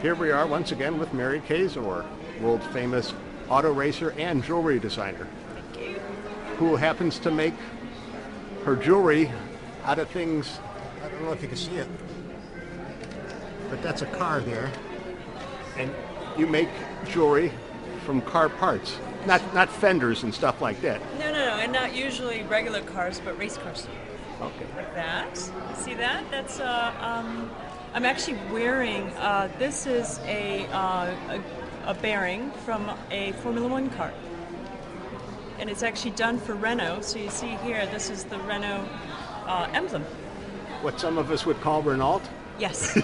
Here we are once again with Mary Kaczor, world famous auto racer and jewelry designer, who happens to make her jewelry out of things. I don't know if you can see it, but that's a car there, and you make jewelry from car parts, not fenders and stuff like that. No, and not usually regular cars, but race cars. Okay. Like that. See that? That's I'm actually wearing. This is a bearing from a Formula One car, and it's actually done for Renault. So you see here, this is the Renault emblem. What some of us would call Renault. Yes.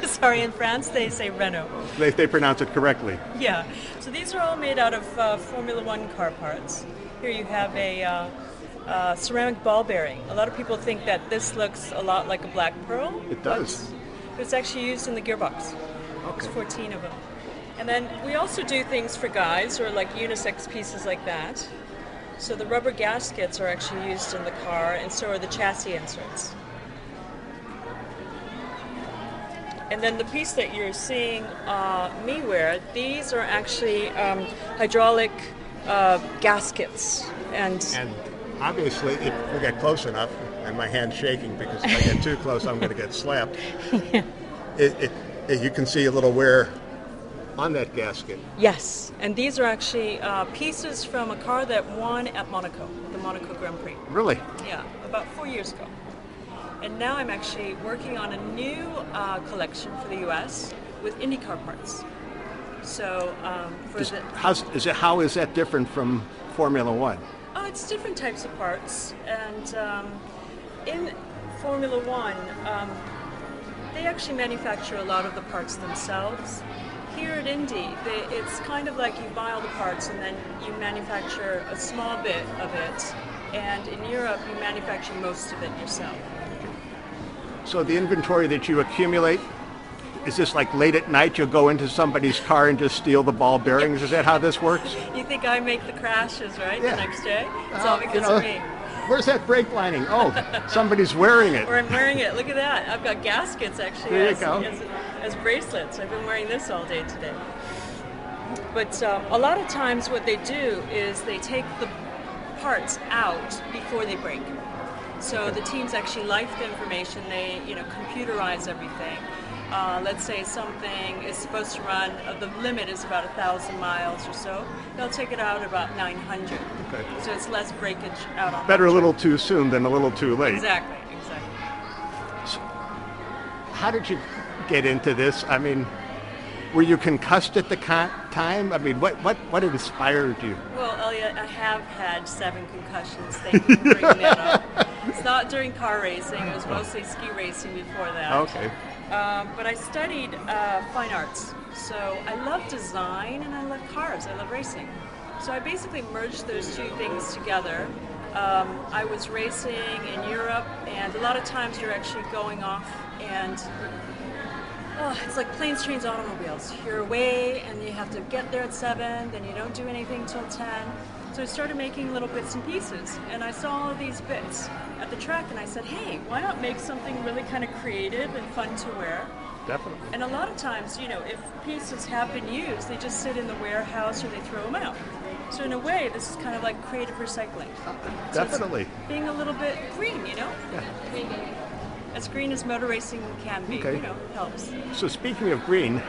Sorry, in France they say Renault. They pronounce it correctly. Yeah. So these are all made out of Formula One car parts. Here you have a ceramic ball bearing. A lot of people think that this looks a lot like a black pearl. It does. But it's actually used in the gearbox. Okay. There's 14 of them. And then we also do things for guys, or like unisex pieces like that. So the rubber gaskets are actually used in the car, and so are the chassis inserts. And then the piece that you're seeing me wear, these are actually hydraulic gaskets. And obviously, if we get close enough, and my hand's shaking because if I get too close, I'm going to get slapped. Yeah. You can see a little wear on that gasket. Yes, and these are actually pieces from a car that won at Monaco, the Monaco Grand Prix. Really? Yeah, about 4 years ago. And now I'm actually working on a new collection for the U.S. with IndyCar parts. So how is that different from Formula One? It's different types of parts, and in Formula One, they actually manufacture a lot of the parts themselves. Here at Indy, it's kind of like you buy all the parts and then you manufacture a small bit of it, and in Europe you manufacture most of it yourself. So the inventory that you accumulate, is this like late at night you'll go into somebody's car and just steal the ball bearings? Is that how this works? You think I make the crashes, right? Yeah. The next day? It's all because of me. Where's that brake lining? Oh, somebody's wearing it. Or I'm wearing it. Look at that. I've got gaskets actually as bracelets. I've been wearing this all day today. But a lot of times what they do is they take the parts out before they break. So the teams actually life the information. They computerize everything. Let's say something is supposed to run, the limit is about 1,000 miles or so. They'll take it out about 900. Okay. So it's less breakage out on Better a little too soon than a little too late. Exactly. So how did you get into this? I mean, were you concussed at the time? I mean, what inspired you? Well, Elliot, I have had 7 concussions. Thank you for bringing that up. It's not during car racing. It was mostly ski racing before that. Okay. But I studied fine arts. So I love design and I love cars. I love racing. So I basically merged those two things together. I was racing in Europe, and a lot of times you're actually going off and it's like planes, trains, automobiles. You're away and you have to get there at 7, then you don't do anything till 10. So I started making little bits and pieces, and I saw all of these bits at the track, and I said, hey, why not make something really kind of creative and fun to wear? Definitely. And a lot of times, if pieces have been used, they just sit in the warehouse or they throw them out. So in a way, this is kind of like creative recycling. Definitely. So being a little bit green, Yeah. As green as motor racing can be, Okay. Helps. So speaking of green,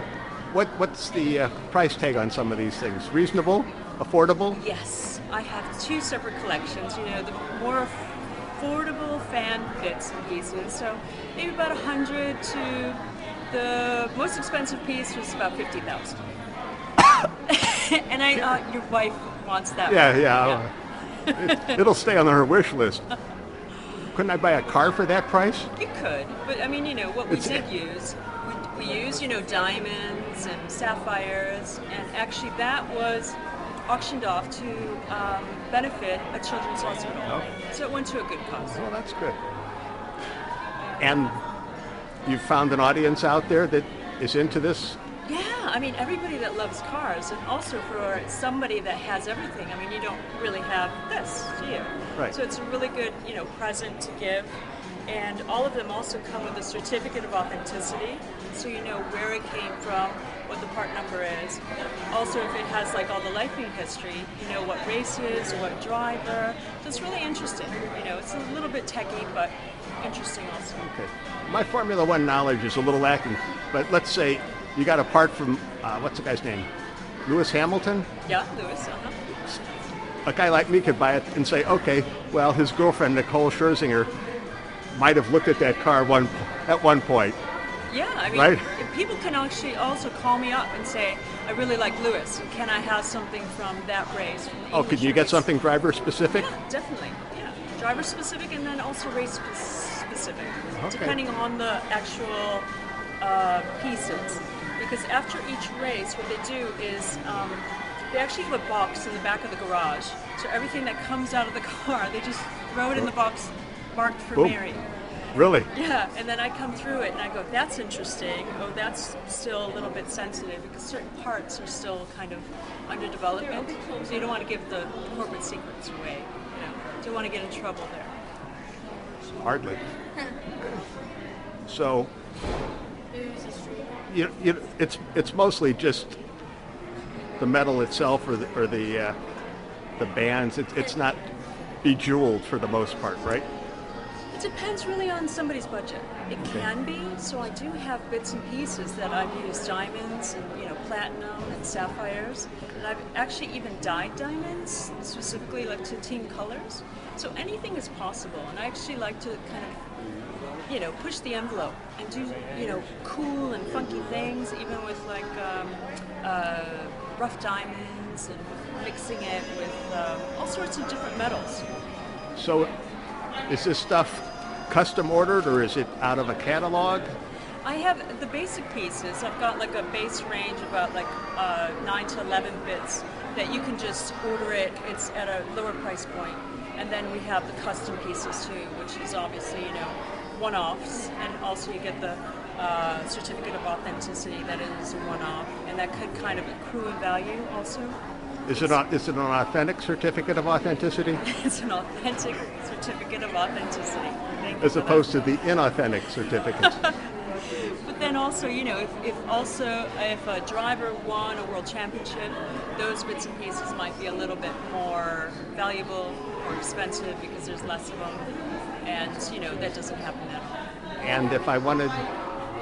what's the price tag on some of these things? Reasonable? Affordable? Yes, I have 2 separate collections. The more affordable fan bits and pieces. So maybe about 100 to the most expensive piece was about 50,000. And your wife wants that. Yeah. It'll stay on her wish list. Couldn't I buy a car for that price? You could, but I mean, what we did use, we used, diamonds and sapphires, and actually that was auctioned off to benefit a children's hospital. Oh. So it went to a good cause. Well, that's good. And you've found an audience out there that is into this? Yeah, I mean, everybody that loves cars, and also for somebody that has everything. I mean, you don't really have this, do you? Right. So it's a really good, present to give. And all of them also come with a certificate of authenticity, so you know where it came from, what the part number is. Also, if it has like all the lifing history, you know what race is, what driver. So it's really interesting. You know, it's a little bit techy, but interesting also. Okay. My Formula One knowledge is a little lacking, but let's say you got a part from, what's the guy's name? Lewis Hamilton? Yeah, Lewis, uh-huh. A guy like me could buy it and say, okay, well, his girlfriend, Nicole Scherzinger, might have looked at that car at one point. Yeah, I mean, right? People can actually also call me up and say, I really like Lewis. Can I have something from that race? From the Could you get something driver specific? Yeah, definitely. Yeah, driver specific and then also race specific, depending on the actual pieces. Because after each race, what they do is they actually have a box in the back of the garage. So everything that comes out of the car, they just throw it in the box marked for Mary. Really? Yeah, and then I come through it and I go, that's interesting. Oh, that's still a little bit sensitive because certain parts are still kind of under development. So you don't want to give the corporate secrets away. You know, you don't want to get in trouble there. Hardly. So, it's mostly just the metal itself or the bands. It's not bejeweled for the most part, right? It depends really on somebody's budget. It can be, so I do have bits and pieces that I've used diamonds and platinum and sapphires, and I've actually even dyed diamonds specifically like to team colors. So anything is possible, and I actually like to kind of push the envelope and do cool and funky things, even with like rough diamonds and mixing it with all sorts of different metals. So, is this stuff custom ordered or is it out of a catalog? I have the basic pieces. I've got like a base range about like 9 to 11 bits that you can just order it. It's at a lower price point. And then we have the custom pieces too, which is obviously, one-offs. And also you get the certificate of authenticity that is a one-off. And that could kind of accrue in value also. Is it an authentic certificate of authenticity? It's an authentic certificate of authenticity. As opposed to the inauthentic certificates. But then also, if a driver won a world championship, those bits and pieces might be a little bit more valuable or expensive because there's less of them, and that doesn't happen now. And if I wanted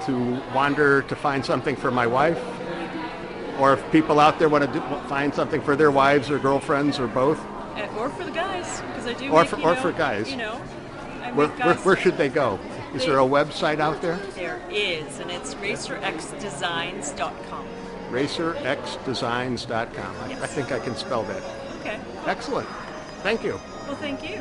to wander to find something for my wife, or if people out there want to find something for their wives or girlfriends or both, or for the guys, because I do. Or for guys. Where should they go? Is there a website out there? There is, and it's racerxdesigns.com. racerxdesigns.com. Yes. I think I can spell that. Okay. Excellent. Thank you. Well, thank you.